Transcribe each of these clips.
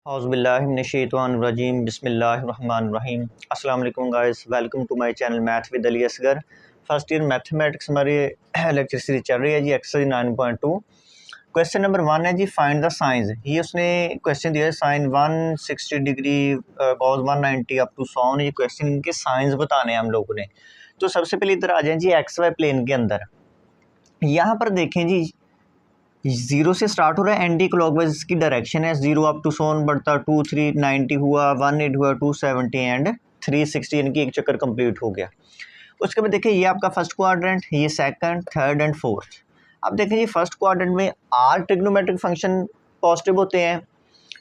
औज़ुबिल्लाहिमिनश्शैतानिर्रजीम बिस्मिल्लाहिर्रहमानिर्रहीम। अस्सलाम वालेकुम guys, welcome to my channel math with Ali Asghar. First year mathematics हमारी लेक्चर सीरीज चल रही है जी। एक्सरसाइज 9.2 क्वेश्चन नंबर 1 है जी, फाइंड द साइंस। ये उसने क्वेश्चन दिया है, sine 160 degree cos 190 up to सॉन। ये क्वेश्चन इनके साइंस बताने हैं हम लोगों ने। तो सबसे पहले इधर आ जाए जी एक्स वाई प्लेन के अंदर। यहाँ पर देखें जी, जीरो से स्टार्ट हो रहा है, एंटी क्लॉकवाइज इसकी डायरेक्शन है। जीरो अप टू सोन बढ़ता 2 3 90 हुआ, 180 हुआ, 270 एंड 360, यानी कि एक चक्कर कंप्लीट हो गया। उसके बाद देखिए ये आपका फर्स्ट क्वाड्रेंट, ये सेकंड, थर्ड एंड फोर्थ। अब देखें ये फर्स्ट क्वाड्रेंट में आर ट्रिग्नोमेट्रिक फंक्शन पॉजिटिव होते हैं,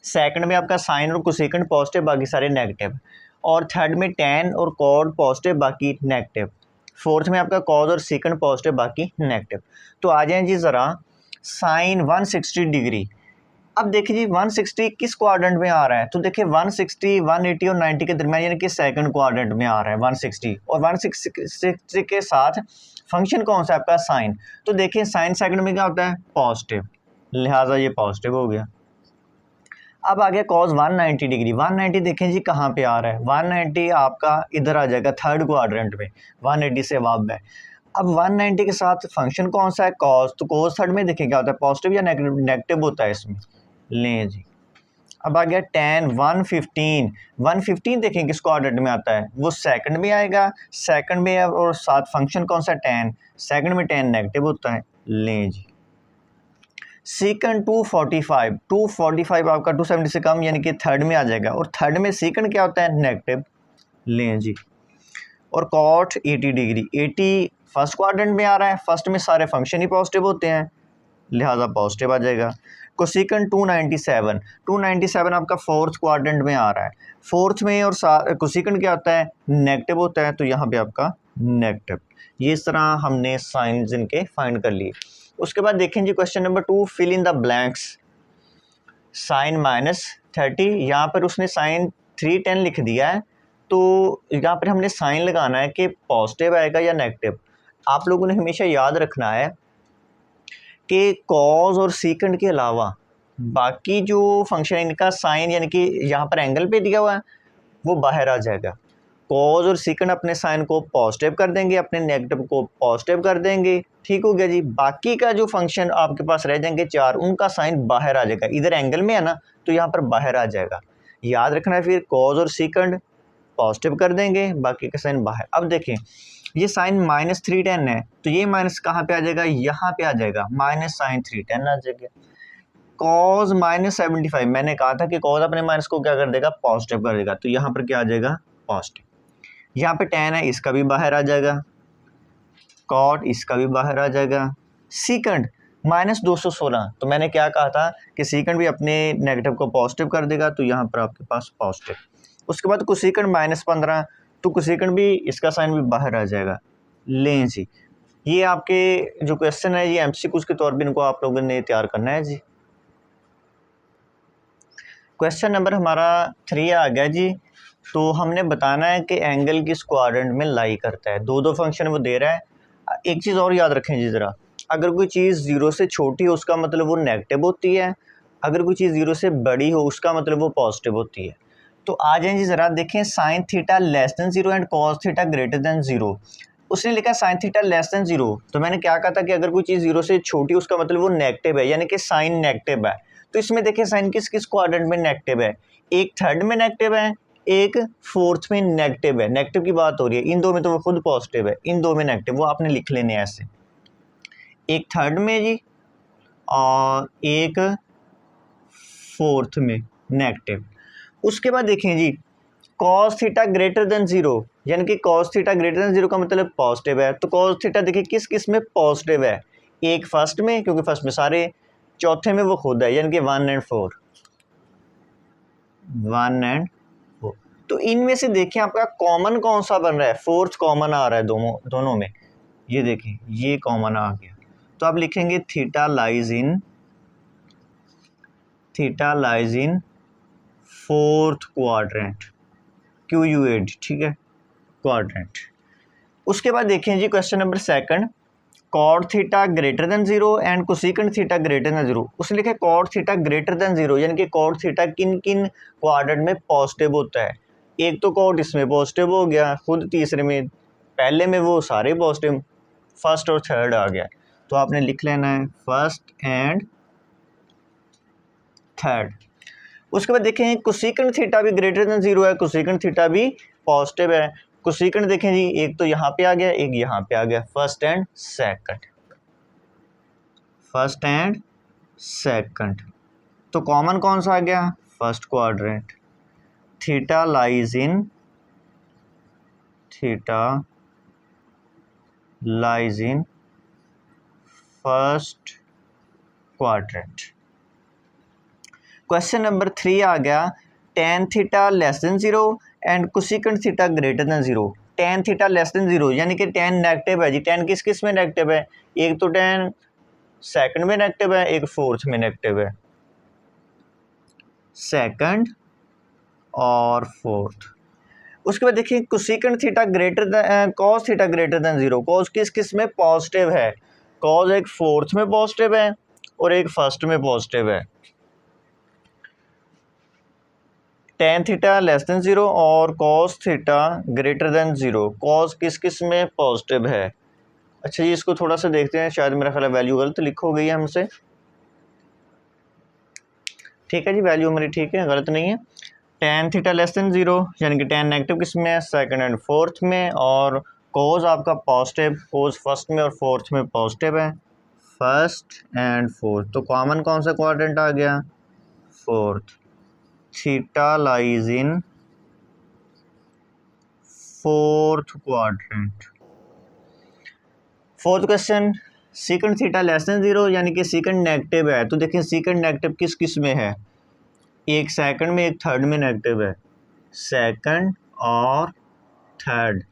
सेकंड में आपका साइन और कोसेकेंट पॉजिटिव, बाकी सारे नेगेटिव, और थर्ड में टैन और कॉड पॉजिटिव, बाकी नेगेटिव, फोर्थ में आपका कॉज और सेकंड पॉजिटिव, बाकी नेगेटिव। तो आ जाए जी ज़रा साइन 160 डिग्री। अब देखिए जी 160 किस क्वाड्रेंट में आ रहा है, तो देखिए 160, 180 और 90 के दरमियान, यानी कि सेकंड क्वाड्रेंट में आ रहा है 160, और 160 के साथ फंक्शन कौन सा है आपका, साइन। तो देखिए साइन सेकंड में क्या होता है, पॉजिटिव, लिहाजा ये पॉजिटिव हो गया। अब आ गया कॉस 190 डिग्री। 190 देखें जी कहाँ पे आ रहा है, 190 आपका इधर आ जाएगा थर्ड क्वाड्रेंट में, 180 से अबव है। अब 190 के साथ फंक्शन कौन सा है, कॉस। तो कॉस थर्ड में देखिए क्या होता है, पॉजिटिव या नेगेटिव होता है इसमें, लें जी। अब आ गया टेन 115। 115 देखें किस क्वाड्रेंट में आता है, वो सेकंड में आएगा, सेकंड में है, और साथ फंक्शन कौन सा, टेन। सेकंड में टेन नेगेटिव होता है, लें जी। सेकंड 245, 245 आपका 270 से कम, यानी कि थर्ड में आ जाएगा, और थर्ड में सेकंड क्या होता है, नेगेटिव, लें जी। और कॉट 80 डिग्री, 80 फर्स्ट क्वाड्रेंट में आ रहा है, फर्स्ट में सारे फंक्शन ही पॉजिटिव होते हैं, लिहाजा पॉजिटिव आ जाएगा। कोसेकंड 297, 297 आपका फोर्थ क्वाड्रेंट में आ रहा है, फोर्थ में, और कोसेकंड क्या होता है, नेगेटिव होता है, तो यहाँ पे आपका नेगेटिव। ये इस तरह हमने साइंस इनके फाइंड कर लिए। उसके बाद देखें जी question number 2, fill in the blanks. Sine -30, यहाँ पर उसने साइन 310 लिख दिया है, तो यहाँ पर हमने साइन लगाना है कि पॉजिटिव आएगा या नेगेटिव। आप लोगों ने हमेशा याद रखना है कि कॉज और सीकेंड के अलावा बाकी जो फंक्शन इनका साइन, यानी कि यहाँ पर एंगल पे दिया हुआ है, वो बाहर आ जाएगा। कॉज और सीकेंड अपने साइन को पॉजिटिव कर देंगे, अपने नेगेटिव को पॉजिटिव कर देंगे, ठीक हो गया जी। बाकी का जो फंक्शन आपके पास रह जाएंगे चार, उनका साइन बाहर आ जाएगा। इधर एंगल में है ना, तो यहाँ पर बाहर आ जाएगा, याद रखना है। फिर कॉज और सीकेंड पॉजिटिव कर देंगे, बाकी का साइन बाहर। अब देखें ये साइन -310 है, तो ये माइनस कहाँ पे आ जाएगा, यहाँ पे आ जाएगा, -sin310 आ जाएगा। कॉज -75, मैंने कहा था कि कॉज अपने माइनस को क्या कर देगा, पॉजिटिव कर देगा, तो यहाँ पर क्या आ जाएगा, पॉजिटिव। यहाँ पे टेन है, इसका भी बाहर आ जाएगा, कॉट इसका भी बाहर आ जाएगा। सीकंड -216, तो मैंने क्या कहा था कि सीकंड भी अपने नेगेटिव को पॉजिटिव कर देगा, तो यहाँ पर आपके पास पॉजिटिव। उसके बाद कोसेकंड -15, तो कोसेकंड भी, इसका साइन भी बाहर आ जाएगा, लें जी। ये आपके जो क्वेश्चन है ये एमसीक्यूज के तौर पर इनको आप लोगों ने तैयार करना है जी। क्वेश्चन नंबर हमारा 3 आ गया जी। तो हमने बताना है कि एंगल किस क्वाड्रेंट में लाई करता है। दो फंक्शन वो दे रहा है। एक चीज़ और याद रखें जी ज़रा, अगर कोई चीज़ जीरो से छोटी हो उसका मतलब वो नेगेटिव होती है, अगर कोई चीज़ जीरो से बड़ी हो उसका मतलब वो पॉजिटिव होती है। तो आ जाए जी ज़रा देखें, sign theta less than zero and cos theta greater than zero. उसने लिखा sign theta less than zero, तो मैंने क्या कहा था कि अगर कोई चीज़ जीरो से छोटी उसका मतलब वो नेगेटिव है, यानी कि साइन नेगेटिव है। तो इसमें देखिए साइन किस किस क्वाड्रेंट में नेगेटिव है, एक थर्ड में नेगेटिव है, एक फोर्थ में नेगेटिव है। नेगेटिव की बात हो रही है, इन दो में तो वो खुद पॉजिटिव है, इन दो में नेगेटिव, वो आपने लिख लेने हैं ऐसे, एक थर्ड में जी और एक फोर्थ में नेगेटिव। उसके बाद देखें जी cos theta greater than zero, यानी कि cos theta greater than zero का मतलब पॉजिटिव है। तो कॉस थीटा देखिए किस किस में पॉजिटिव है, एक फर्स्ट में, क्योंकि फर्स्ट में सारे, चौथे में वो खुद है, यानी कि 1 और 4, 1 और 4। तो इनमें से देखिए आपका कॉमन कौन सा बन रहा है, फोर्थ कॉमन आ रहा है दोनों में। ये देखिए ये कॉमन आ गया, तो आप लिखेंगे theta lies in fourth quadrant, QUAD, ठीक है, क्वाड्रेंट। उसके बाद देखें जी question number second, cot theta greater than 0 and cosecant theta greater than 0। उसने लिखा है कॉट थीटा ग्रेटर देन 0, यानी कि कॉट थीटा किन किन क्वाड्रेंट में पॉजिटिव होता है। एक तो कॉट इसमें पॉजिटिव हो गया खुद, तीसरे में, पहले में वो सारे पॉजिटिव, फर्स्ट और थर्ड आ गया। तो आपने लिख लेना है फर्स्ट एंड थर्ड। उसके बाद देखें कोसेकेंट थीटा भी ग्रेटर देन 0 है, कोसेकेंट थीटा भी पॉजिटिव है। कोसेकेंट देखें जी, एक तो यहाँ पे आ गया, एक यहाँ पे आ गया, first and second, first and second. तो कॉमन कौन सा आ गया, first quadrant. Theta lies in first quadrant. Question number 3 आ गया tan theta less then 0 and cosecant theta greater than 0। tan theta less then 0 यानी कि tan नेगेटिव है जी। tan किस किस में नेगेटिव है, एक तो tan सेकंड में नेगेटिव है, एक फोर्थ में नेगेटिव है, सेकंड और फोर्थ। उसके बाद देखिए cosecant theta greater then cos theta greater than 0। Cos किस किस में पॉजिटिव है, कॉस एक फोर्थ में पॉजिटिव है और एक फर्स्ट में पॉजिटिव है। tan थीटा लेस देन 0 और cos theta greater than 0। cos किस किस में पॉजिटिव है। अच्छा जी, इसको थोड़ा सा देखते हैं, शायद मेरा ख्याल है वैल्यू गलत लिखो गई है हमसे। ठीक है जी, वैल्यू हमारी ठीक है, गलत नहीं है। tan थीटा लेस देन 0 यानी कि tan नेगेटिव किस में है, सेकंड एंड फोर्थ में, और cos आपका पॉजिटिव, cos फर्स्ट में और फोर्थ में पॉजिटिव है, फर्स्ट एंड फोर्थ। तो कॉमन कौन सा क्वाड्रेंट आ गया, fourth. Theta lies in fourth quadrant. Fourth question, second theta less then 0 यानी कि सेकंड नेगेटिव है। तो देखें सेकंड नेगेटिव किस किस में है, एक सेकंड में, एक थर्ड में नेगेटिव है, सेकंड और थर्ड।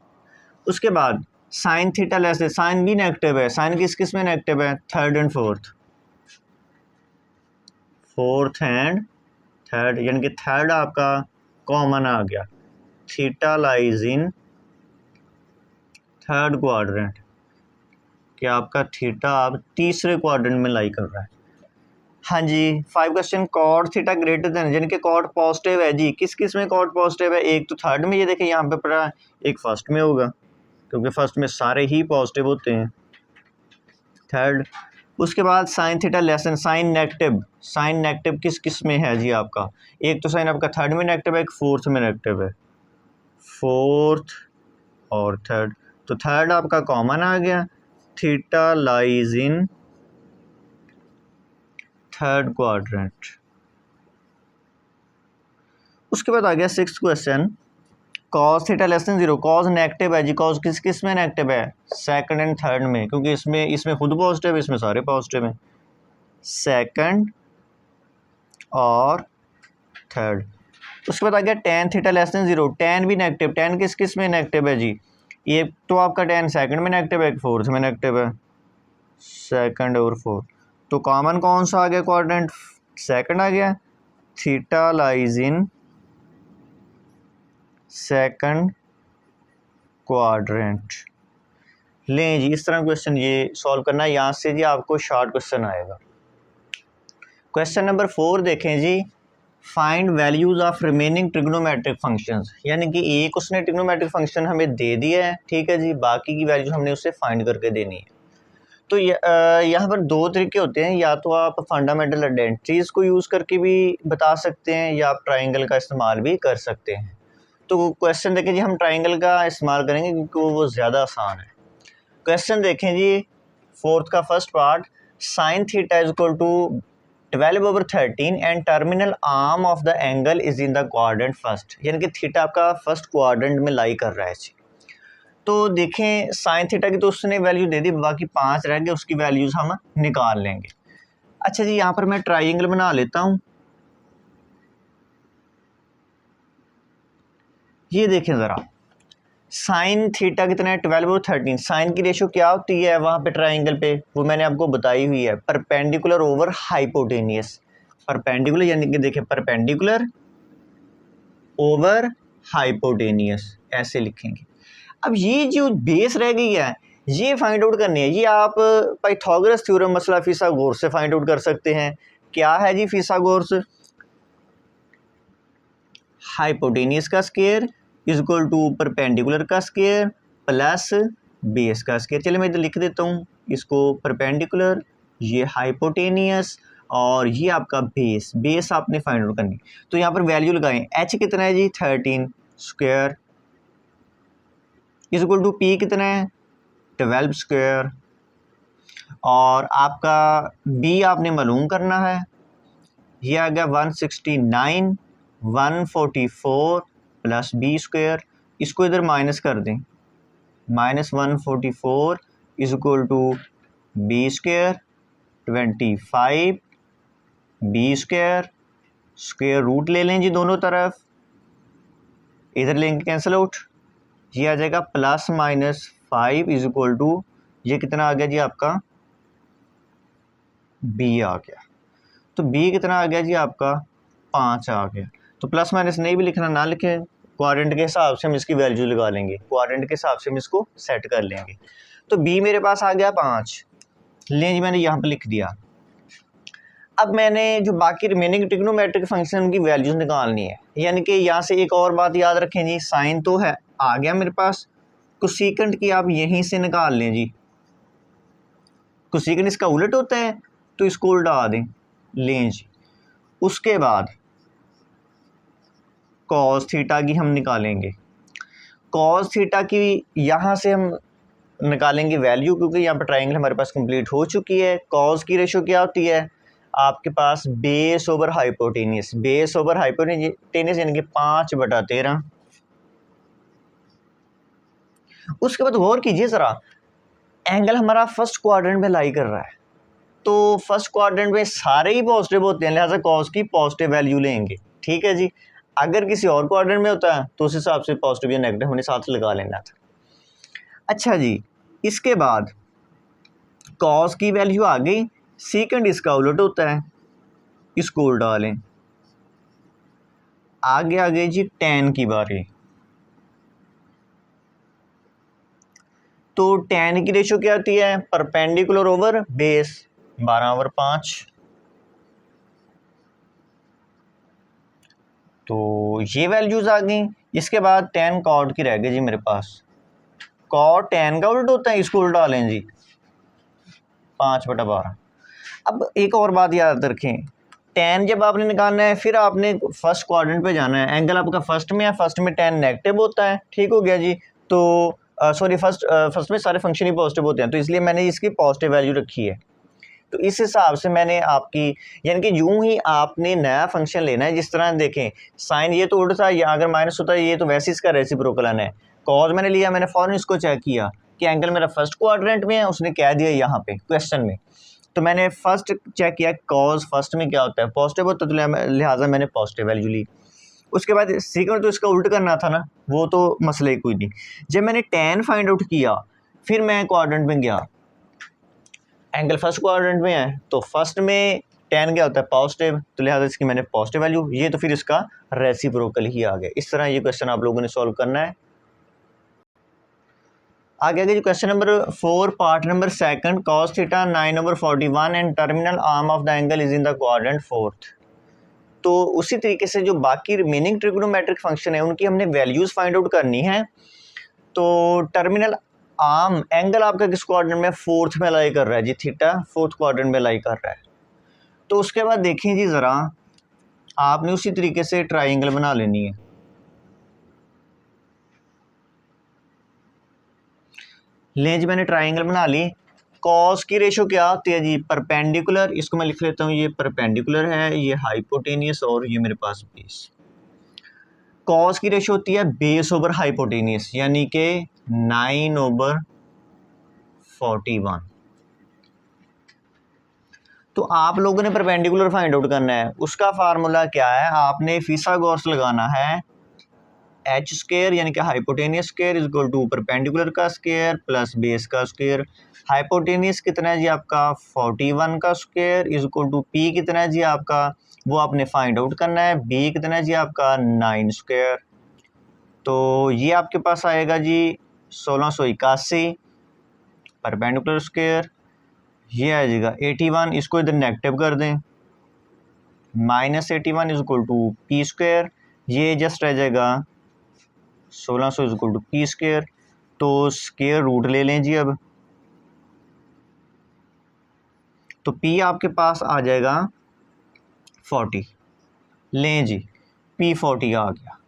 उसके बाद sine theta less than, sine भी नेगेटिव है, साइन किस किस में नेगेटिव है, third and fourth, fourth and third, यानी कि थर्ड आपका कॉमन आ गया। Theta lies in third quadrant, कि आपका थीटा आप तीसरे क्वाड्रेंट में लाई कर रहा है। हाँ जी, 5 question, cot theta greater than, यानी कि कॉट पॉजिटिव है जी। किस किस में कॉट पॉजिटिव है, एक तो थर्ड में, ये देखें यहाँ पे पड़ा, एक फर्स्ट में होगा क्योंकि फर्स्ट में सारे ही पॉजिटिव होते हैं, थर्ड। उसके बाद sine theta less than, sine negative, sine negative किस किस में है जी आपका, एक तो साइन आपका थर्ड में नेगेटिव है, एक फोर्थ में नेगेटिव है, फोर्थ और थर्ड। तो थर्ड आपका कॉमन आ गया, theta lies in third quadrant. उसके बाद आ गया 6th question, cos theta less then 0। Cos negative है जी, कॉस किस किस में नेगेटिव है, सेकंड एंड थर्ड में, क्योंकि इसमें खुद पॉजिटिव है, इसमें सारे पॉजिटिव हैं, सेकंड और थर्ड। उसके बाद आ गया tan theta less then 0। tan भी नेगेटिव, tan किस किस में नेगेटिव है जी, ये तो आपका tan सेकंड में नेगेटिव है, एक फोर्थ में नेगेटिव है, सेकंड और फोर्थ। तो कॉमन कौन सा आ गया क्वाड्रेंट, सेकंड आ गया। Theta lies in second quadrant. लें जी, इस तरह क्वेश्चन ये सॉल्व करना है, यहाँ से जी आपको शॉर्ट क्वेश्चन आएगा। क्वेश्चन नंबर 4 देखें जी, find values of remaining trigonometric functions, यानी कि एक उसने ट्रिग्नोमेट्रिक फंक्शन हमें दे दिया है, ठीक है जी, बाकी की वैल्यूज हमने उससे फाइंड करके देनी है। तो यहाँ पर दो तरीके होते हैं, या तो आप फंडामेंटल आइडेंटिटीज़ को यूज़ करके भी बता सकते हैं, या आप ट्राइंगल का इस्तेमाल भी कर सकते हैं। तो क्वेश्चन देखें जी, हम ट्राइंगल का इस्तेमाल करेंगे क्योंकि वो ज़्यादा आसान है। क्वेश्चन देखें जी, 4th का first part, sine theta is equal to 12/13 and terminal arm of the angle is in the quadrant first, यानी कि थीटा आपका फर्स्ट क्वाड्रेंट में लाई कर रहा है जी। तो देखें साइन थीटा की तो उसने वैल्यू दे दी, बाकी 5 रह गए, उसकी वैल्यूज हम निकाल लेंगे। अच्छा जी, यहाँ पर मैं ट्राइंगल बना लेता हूँ। ये देखें ज़रा, साइन थीटा कितना है, 12/13। साइन की रेशो क्या होती है वहाँ पे ट्राइंगल पे, वो मैंने आपको बताई हुई है, परपेंडिकुलर ओवर हाइपोटेनियस। परपेंडिकुलर यानी कि देखें परपेंडिकुलर ओवर हाइपोटेनियस, ऐसे लिखेंगे। अब ये जो बेस रह गई है, ये फाइंड आउट करनी है। ये आप पाइथागोरस थ्योरम मसला फिसागोरस से फाइंड आउट कर सकते हैं। क्या है जी फिसागोरस? हाइपोटेनियस का square is equal to perpendicular का स्क्वायर प्लस बेस का स्क्वायर। चलिए मैं इधर लिख देता हूँ इसको, परपेंडिकुलर, ये हाइपोटेनियस और ये आपका बेस। बेस आपने फाइंड आउट करनी, तो यहाँ पर वैल्यू लगाएं। एच कितना है जी 13 square is equal to P कितना है 12 स्क्वायर, और आपका बी आपने मालूम करना है। ये आ गया 169 144 प्लस बी स्क्वायर। इसको इधर माइनस कर दें, -144 is equal to B square 25 B square, square root ले लें जी दोनों तरफ, इधर लेंगे कैंसिल आउट। ये आ जाएगा +-5 इज इक्वल टू, ये कितना आ गया जी आपका बी आ गया। तो बी कितना आ गया जी आपका 5 आ गया। तो प्लस माइनस नहीं भी लिखना ना लिखें, क्वाड्रेंट के हिसाब से हम इसकी वैल्यू लगा लेंगे, क्वाड्रेंट के हिसाब से हम इसको सेट कर लेंगे। तो बी मेरे पास आ गया 5, लें जी मैंने यहाँ पर लिख दिया। अब मैंने जो बाकी रिमेनिंग ट्रिग्नोमेट्रिक फंक्शन की वैल्यूज निकालनी है, यानी कि यहाँ से एक और बात याद रखें जी, साइन तो है आ गया मेरे पास, कोसेकेंट की आप यहीं से निकाल लें जी। कोसेकेंट इसका उलट होता है तो इसको उल्टा दें, लें जी। उसके बाद कॉस थीटा की हम निकालेंगे। कॉस थीटा की यहाँ से हम निकालेंगे वैल्यू, क्योंकि यहाँ पर ट्राइंगल हमारे पास कंप्लीट हो चुकी है। कॉस की रेशो क्या होती है आपके पास? Base over hypotenuse, base over hypotenuse यानी कि 5/13। उसके बाद गौर कीजिए ज़रा, एंगल हमारा फर्स्ट क्वाड्रेंट में लाई कर रहा है, तो फर्स्ट क्वाड्रेंट में सारे ही पॉजिटिव होते हैं, लिहाजा कॉस की पॉजिटिव वैल्यू लेंगे। ठीक है जी। अगर किसी और क्वाड्रेंट में होता है तो उस हिसाब से पॉजिटिव या नेगेटिव हमने साथ लगा लेना था। अच्छा जी, इसके बाद कॉस की वैल्यू आ गई, सेकंड इसका उलट होता है, इसको उल्टा लें। आगे आ गई जी tan की बारी। तो tan की रेशो क्या होती है? Perpendicular over base 12/5। तो ये वैल्यूज आ गई। इसके बाद tan cot की रह गई जी मेरे पास। cot tan का उल्ट होता है, इसको उल्टा लें जी 5/12। अब एक और बात याद रखें, tan जब आपने निकालना है फिर आपने फर्स्ट क्वाड्रेंट पे जाना है। एंगल आपका फर्स्ट में है, फर्स्ट में tan नेगेटिव होता है, ठीक हो गया जी। तो सॉरी फर्स्ट में सारे फंक्शन ही पॉजिटिव होते हैं, तो इसलिए मैंने इसकी पॉजिटिव वैल्यू रखी है। तो इस हिसाब से मैंने आपकी, यानी कि यूं ही आपने नया फंक्शन लेना है। जिस तरह देखें साइन ये तो उल्टा था, या अगर माइनस होता है ये तो वैसे इसका रेसिप्रोकल है। कॉज मैंने लिया, मैंने फौरन इसको चेक किया कि एंगल मेरा फर्स्ट क्वाड्रेंट में है, उसने कह दिया यहाँ पे क्वेश्चन में, तो मैंने फर्स्ट चेक किया कॉज फर्स्ट में क्या होता है, पॉजिटिव होता है, तो लिहाजा मैंने पॉजिटिव वैल्यू ली। उसके बाद सेकंड तो इसका उल्ट करना था ना, वो तो मसला ही कोई नहीं। जब मैंने tan फाइंड आउट किया फिर मैं क्वाड्रेंट में गया, एंगल फर्स्ट क्वाड्रेंट में है तो फर्स्ट में tan क्या होता है पॉजिटिव, तो लिहाजा इसकी मैंने पॉजिटिव वैल्यू, ये तो फिर इसका रेसिप्रोकल ही आ गया। इस तरह ये क्वेश्चन आप लोगों ने सॉल्व करना है। आगे आगे question number 4 part number 2 cos theta 9/41 and terminal arm of the angle is in the quadrant 4th। तो उसी तरीके से जो बाकी रिमेनिंग ट्रिग्नोमेट्रिक फंक्शन है उनकी हमने वैल्यूज फाइंड आउट करनी है। तो टर्मिनल आर्म एंगल आपका किस क्वाड्रेंट में? 4th में लाई कर रहा है जी, थीटा 4th क्वाड्रेंट में लाई कर रहा है। तो उसके बाद देखें जी ज़रा, आपने उसी तरीके से ट्राइंगल बना लेनी है। लें जी मैंने ट्राइंगल बना ली। कॉस की रेशो क्या होती है जी? परपेंडिकुलर, इसको मैं लिख लेता हूँ, ये परपेंडिकुलर है, ये हाइपोटेनियस और ये मेरे पास बेस। कॉस की रेशो होती है बेस ओवर हाइपोटेनियस, यानी कि 9/41। तो आप लोगों ने परपेंडिकुलर फाइंड आउट करना है, उसका फार्मूला क्या है? आपने फिसागोरस लगाना है, एच स्क्वायर यानी कि hypotenuse square is equal to perpendicular का स्क्वायर प्लस बेस का स्क्वायर। हाइपोटेनियस कितना है जी आपका 41 का square is equal to P कितना है जी आपका, वो आपने फाइंड आउट करना है, बी कितना है जी आपका 9 स्क्वायर। तो ये आपके पास आएगा जी 1681 परपेंडिकुलर स्क्वायर, ये आ जाएगा 81, इसको इधर नेगेटिव कर दें, -81 is equal to P square, ये जस्ट रह जाएगा 1600 is equal to P square. तो स्क्वायर रूट ले लें जी अब, तो पी आपके पास आ जाएगा 40, लें जी पी 40 आ गया।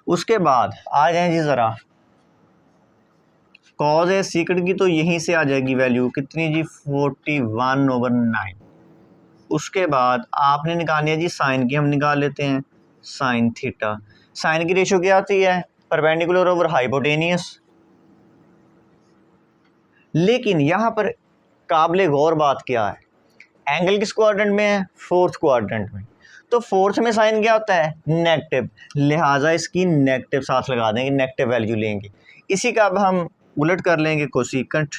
उसके बाद आ जाए जी ज़रा कॉज है सीकट की, तो यहीं से आ जाएगी वैल्यू कितनी जी 41/9। उसके बाद आपने निकालनी है जी साइन की, हम निकाल लेते हैं साइन थीटा। साइन की रेशो क्या आती है, परपेंडिकुलर ओवर हाइपोटेनियस। लेकिन यहाँ पर काबिल गौर बात क्या है, एंगल किस क्वाड्रेंट में है, फोर्थ क्वाड्रेंट में। तो फोर्थ में साइन क्या होता है, नेगेटिव, लिहाजा इसकी नेगेटिव साथ लगा देंगे, नेगेटिव वैल्यू लेंगे। इसी का अब हम उलट कर लेंगे कोसिकेंट,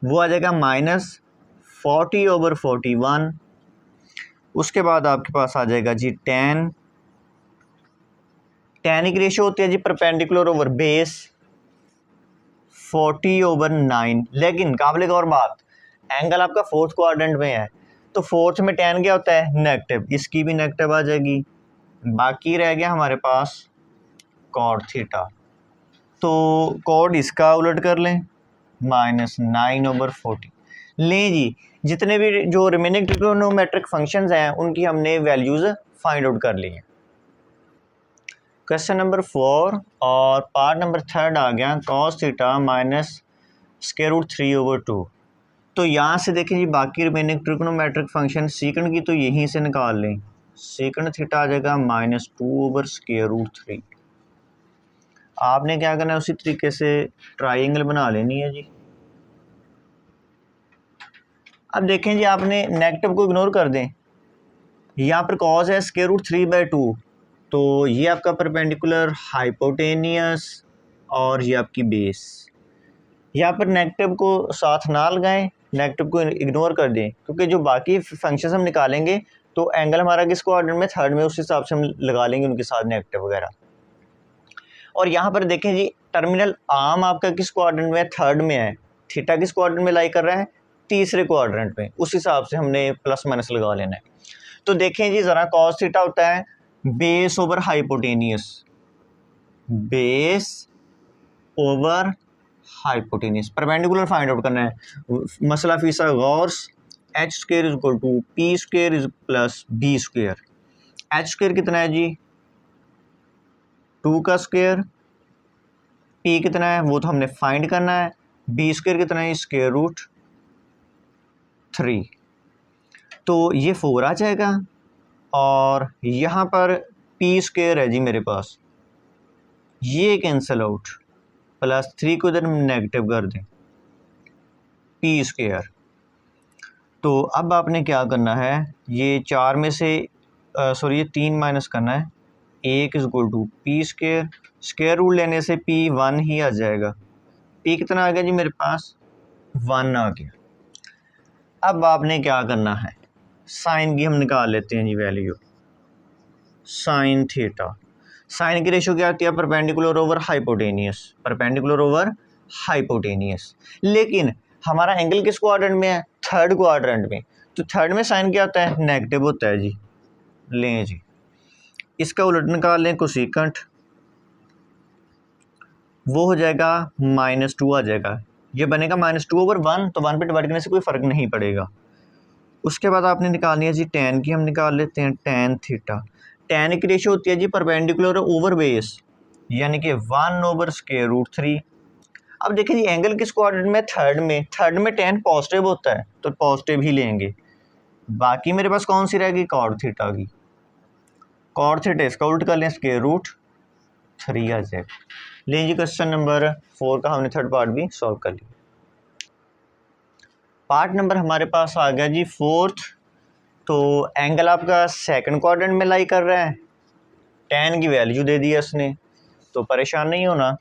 वो आ जाएगा -40/41। उसके बाद आपके पास आ जाएगा जी tan की रेशो होती है जी परपेंडिकुलर ओवर बेस 40/9। लेकिन काबिल गौर बात, एंगल आपका फोर्थ क्वाड्रेंट में है, तो फोर्थ में tan क्या होता है, नेगेटिव, इसकी भी नेगेटिव आ जाएगी। बाकी रह गया हमारे पास कॉड थीटा, तो कॉड इसका उलट कर लें -9/40। लें जी जितने भी जो रिमेनिंग ट्रिग्नोमेट्रिक फंक्शंस हैं उनकी हमने वैल्यूज़ फाइंड आउट कर ली हैं। क्वेश्चन नंबर 4 और पार्ट नंबर 3 आ गया cos थीटा -√3/2। तो यहाँ से देखें जी बाकी रिमेनिंग ट्रिग्नोमेट्रिक फंक्शन सीकंड की तो यहीं से निकाल लें, सीकंड थीटा आ जाएगा -2/√3। आपने क्या करना है, उसी तरीके से ट्राइंगल बना लेनी है जी। अब देखें जी आपने नेगेटिव को इग्नोर कर दें, यहाँ पर कॉस है √3/2, तो ये आपका परपेंडिकुलर हाइपोटेनियस और ये आपकी बेस। यहाँ पर नेगेटिव को साथ ना लगाएं, नेगेटिव को इग्नोर कर दें, क्योंकि जो बाकी फंक्शंस हम निकालेंगे तो एंगल हमारा किस क्वाड्रेंट में, थर्ड में, उस हिसाब से हम लगा लेंगे उनके साथ नेगेटिव वगैरह। और यहाँ पर देखें जी टर्मिनल आर्म आपका किस क्वाड्रेंट में है, थर्ड में है, थीटा किस क्वाड्रेंट में लाई कर रहा है, तीसरे क्वाड्रेंट में, उस हिसाब से हमने प्लस माइनस लगा लेना है। तो देखें जी ज़रा कॉस थीटा होता है base over hypotenuse, base over hypotenuse, perpendicular find out करना है, मसला फीसा गौर। H square is equal to P square is plus B square. H square कितना है जी 2 का स्क्वायर, पी कितना है वो तो हमने फाइंड करना है, बी स्क्वायर कितना है √3। तो ये 4 आ जाएगा और यहाँ पर पी स्क्वायर है जी मेरे पास, ये कैंसिल आउट, +3 को इधर नेगेटिव कर दें, पी स्क्वायर। तो अब आपने क्या करना है, ये 4 में से सॉरी ये 3 माइनस करना है, 1 is equal to P square, square root लेने से पी 1 ही आ जाएगा। पी कितना आ गया जी मेरे पास 1 आ गया। अब आपने क्या करना है, साइन की हम निकाल लेते हैं जी वैल्यू, साइन थीटा। साइन की रेशो क्या आती है, perpendicular over hypotenuse, perpendicular over hypotenuse. लेकिन हमारा एंगल किस क्वाड्रेंट में है, थर्ड क्वाड्रेंट में, तो थर्ड में साइन क्या होता है, नेगेटिव होता है जी। लें जी इसका उलट निकाल लें कोसिकेंट, वो हो जाएगा -2 आ जाएगा, ये बनेगा -2/1, तो 1 पे डिवाइड करने से कोई फ़र्क नहीं पड़ेगा। उसके बाद आपने निकालनी है जी tan की, हम निकाल लेते हैं tan थीटा। tan की रेशो होती है जी परपेंडिकुलर ओवर बेस, यानी कि 1/√3। अब देखिए जी एंगल किस क्वाड्रेंट में, थर्ड में, थर्ड में tan पॉजिटिव होता है तो पॉजिटिव ही लेंगे। बाकी मेरे पास कौन सी रहेगी, कॉड थीटा की, कॉड थीटा इसका उल्ट कर लें, √3 आ जाएगा। लें क्वेश्चन नंबर 4 का हमने थर्ड पार्ट भी सॉल्व कर लिया। पार्ट नंबर हमारे पास आ गया जी 4th। तो एंगल आपका सेकंड क्वाड्रेंट में लाई कर रहा है, tan की वैल्यू दे दी है उसने, तो परेशान नहीं होना।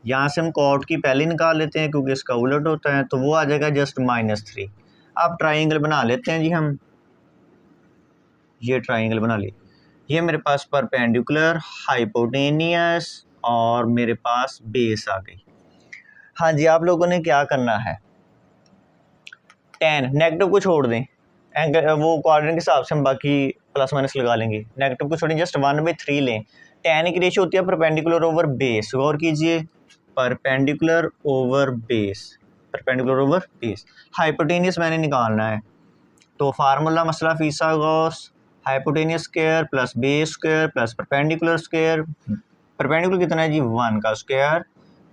यहाँ से हम कॉट की पहले निकाल लेते हैं क्योंकि इसका उलट होता है, तो वो आ जाएगा जस्ट -3। अब ट्राइंगल बना लेते हैं जी हम, ये ट्राइंगल बना लिए, ये मेरे पास परपेंडिकुलर हाइपोटेनियस और मेरे पास बेस आ गई। हाँ जी, आप लोगों ने क्या करना है, टेन नेगेटिव को छोड़ दें, एंगल वो क्वाड्रेंट के हिसाब से हम बाकी प्लस माइनस लगा लेंगे, नेगेटिव को छोड़ें, जस्ट 1/3 लें। टेन की रेशियो होती है परपेंडिकुलर ओवर बेस, गौर कीजिए, perpendicular over base, perpendicular over base. Hypotenuse मैंने निकालना है, तो फार्मूला मसला फीसा गॉस, hypotenuse square plus base square plus perpendicular square. Perpendicular कितना है जी 1 का स्क्वायर,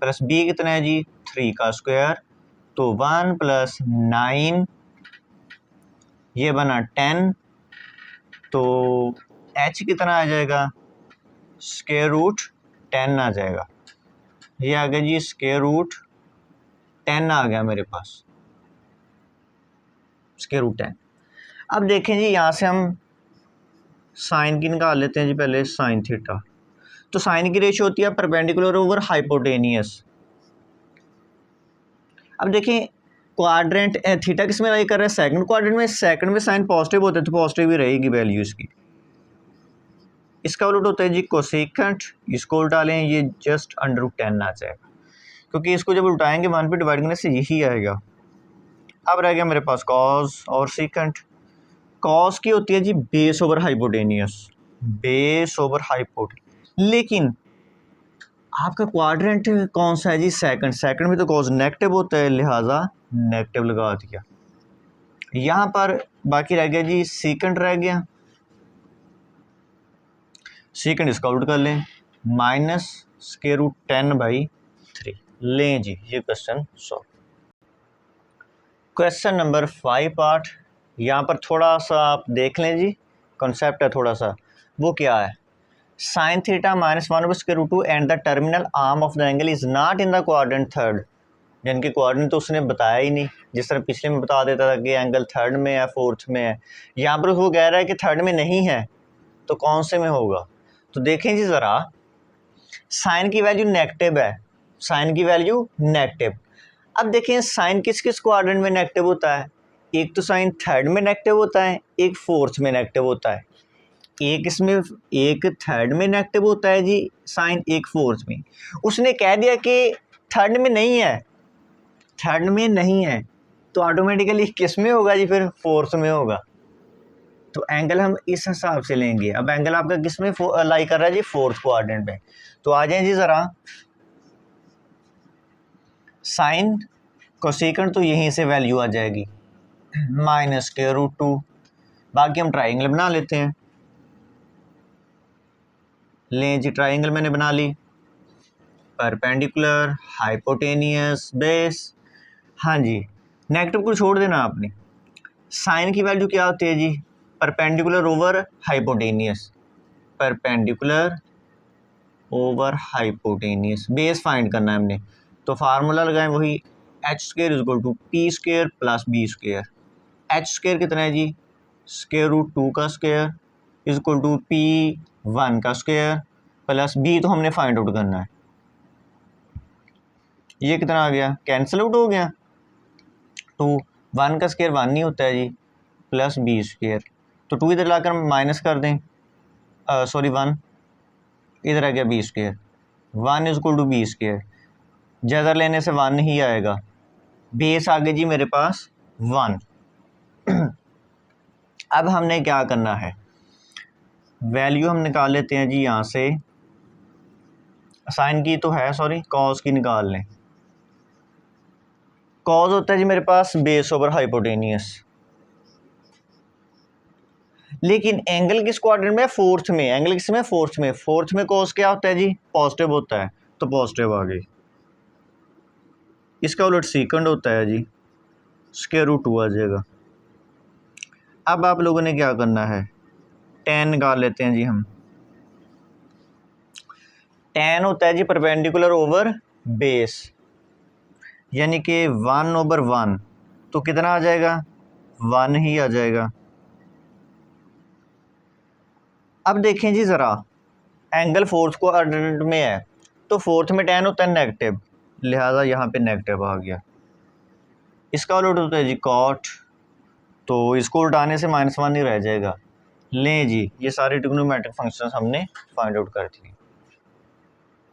प्लस बी कितना है जी 3 का स्क्वायर, तो 1 + 9 ये बना 10, तो h कितना आ जाएगा, स्क्वायर रूट 10 आ जाएगा। ये आ गया जी स्क्वायर रूट 10 आ गया मेरे पास, स्क्वायर रूट 10। अब देखें जी, यहाँ से हम साइन की निकाल लेते हैं जी, पहले साइन थीटा। तो साइन की रेशियो होती है परपेंडिकुलर ओवर हाइपोटेनियस। अब देखें क्वाड्रेंट थीटा किस में लाई कर रहा है, सेकंड क्वाड्रेंट में, सेकंड में साइन पॉजिटिव होते हैं तो पॉजिटिव ही रहेगी वैल्यू इसकी। इसका उलट होता है जी कोसेकेंट, इसको उल्टालें, ये जस्ट √10 आ जाएगा, क्योंकि इसको जब उल्टाएंगे 1 पे डिवाइड करने से यही आएगा। अब रह गया मेरे पास कॉस और सीकेंट। कॉस की होती है जी base over hypotenuse, base over hypotenuse, लेकिन आपका क्वाड्रेंट कौन सा है जी, सेकंड, सेकंड में तो कॉस नेगेटिव होता है, लिहाजा नेगेटिव लगा दिया। यहाँ पर बाकी रह गया जी सीकेंट रह गया, सीकेंट इसका उल्ट कर लें, -√10/3 लें जी, ये question solve. Question number 5 part, यहाँ पर थोड़ा सा आप देख लें जी, कॉन्सेप्ट है थोड़ा सा, वो क्या है, sin theta -1/√2 and the terminal arm of the angle is not in the quadrant third, यानी कि क्वाड्रेंट तो उसने बताया ही नहीं, जिस तरह पिछले में बता देता था कि एंगल थर्ड में है, फोर्थ में है, यहाँ पर वो कह रहा है कि थर्ड में नहीं है, तो कौन से में होगा। तो देखें जी ज़रा, साइन की वैल्यू नेगेटिव है, साइन की वैल्यू नेगेटिव। अब देखें साइन किस किस क्वाड्रेंट में नेगेटिव होता है, एक तो साइन थर्ड में नेगेटिव होता है, एक फोर्थ में नेगेटिव होता है, एक इसमें, एक थर्ड में नेगेटिव होता है जी साइन, एक फोर्थ में। उसने कह दिया कि थर्ड में नहीं है, थर्ड में नहीं है, तो ऑटोमेटिकली किस में होगा जी, फिर फोर्थ में होगा। तो एंगल हम इस हिसाब से लेंगे। अब एंगल आपका किस में लाई कर रहा है जी, फोर्थ क्वाड्रेंट में। तो आ जाए जी ज़रा, साइन कोसेकेंट तो यहीं से वैल्यू आ जाएगी -√2। बाकी हम ट्राइंगल बना लेते हैं, लें जी ट्राइंगल मैंने बना ली, परपेंडिकुलर हाइपोटेनियस बेस। हाँ जी, नेगेटिव को छोड़ देना आपने। साइन की वैल्यू क्या होती है जी, perpendicular over hypotenuse, perpendicular over hypotenuse, base find करना है हमने, तो फार्मूला लगाएं वही, h² = p² + b²। h² कितना है जी, √2 का स्क्वायर = p1 का स्क्वायर प्लस b तो हमने फाइंड आउट करना है, ये कितना आ गया, कैंसिल आउट हो गया, तो 1 का स्क्वायर 1 नहीं होता है जी, प्लस b², तो 2 इधर लाकर माइनस कर दें, सॉरी 1 इधर आ गया b², 1 = b², ज़्यादा लेने से 1 ही आएगा, बेस आ गई जी मेरे पास 1। अब हमने क्या करना है, वैल्यू हम निकाल लेते हैं जी, यहाँ से साइन की तो है, सॉरी कॉस की निकाल लें। कॉस होता है जी मेरे पास बेस ओवर हाइपोटेनियस, लेकिन एंगल किस क्वाड्रेंट में, फोर्थ में, एंगल किस में, फोर्थ में, फोर्थ में कॉस क्या होता है जी, पॉजिटिव होता है, तो पॉजिटिव आ गई। इसका उलट सीकेंड होता है जी, √2 आ जाएगा। अब आप लोगों ने क्या करना है, tan निकाल लेते हैं जी हम। tan होता है जी परपेंडिकुलर ओवर बेस, यानी कि 1/1, तो कितना आ जाएगा, 1 ही आ जाएगा। अब देखें जी ज़रा, एंगल फोर्थ क्वाड्रेंट में है, तो फोर्थ में tan होता है नेगेटिव, लिहाजा यहाँ पे नेगेटिव आ गया। इसका उलट होता है जी cot, तो इसको उल्टाने से -1 ही रह जाएगा। लें जी, ये सारे ट्रिग्नोमेट्रिक फंक्शंस हमने फाइंड आउट कर दिए।